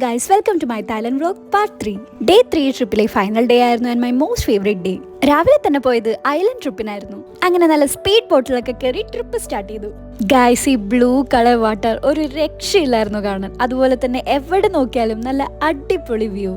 guys, welcome to my Thailand vlog part 3. Day 3 ട്രിപ്പിലെ final day ആയിരുന്നു and my most favourite day. രാവിലെ തന്നെ പോയത് island ട്രിപ്പിനായിരുന്നു. അങ്ങനെ നല്ല സ്പീഡ് ബോട്ടിലൊക്കെ കയറി ട്രിപ്പ് സ്റ്റാർട്ട് ചെയ്തു. ഗൈസ്, ഈ ബ്ലൂ കളർ വാട്ടർ ഒരു രക്ഷയില്ലായിരുന്നു കാണാൻ. അതുപോലെ തന്നെ എവിടെ നോക്കിയാലും നല്ല അടിപൊളി വ്യൂ.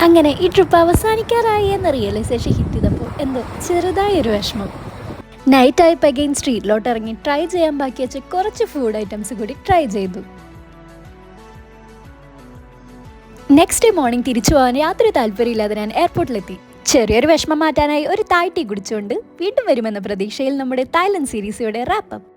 അങ്ങനെ ഈ ട്രിപ്പ് അവസാനിക്കാറായി എന്ന റിയലൈസേഷൻ ഹിറ്റ് ചെയ്തപ്പോൾ എന്തോ ചെറുതായൊരു വിഷമം. നൈറ്റ് ആയപ്പോൾ അഗെയിൻ സ്ട്രീറ്റിലോട്ട് ഇറങ്ങി ട്രൈ ചെയ്യാൻ ബാക്കി വെച്ച് കുറച്ച് ഫുഡ് ഐറ്റംസ് കൂടി ട്രൈ ചെയ്തു. നെക്സ്റ്റ് ഡേ മോർണിംഗ് തിരിച്ചു പോകാൻ യാതൊരു താല്പര്യമില്ലാതെ ഞാൻ എയർപോർട്ടിലെത്തി. ചെറിയൊരു വിഷമം മാറ്റാനായി ഒരു തായ് ടീ കുടിച്ചുകൊണ്ട് വീണ്ടും വരുമെന്ന പ്രതീക്ഷയിൽ നമ്മുടെ തായ്ലൻഡ് സീരീസ് ഇവിടെ റാപ്പ് അപ്പ്.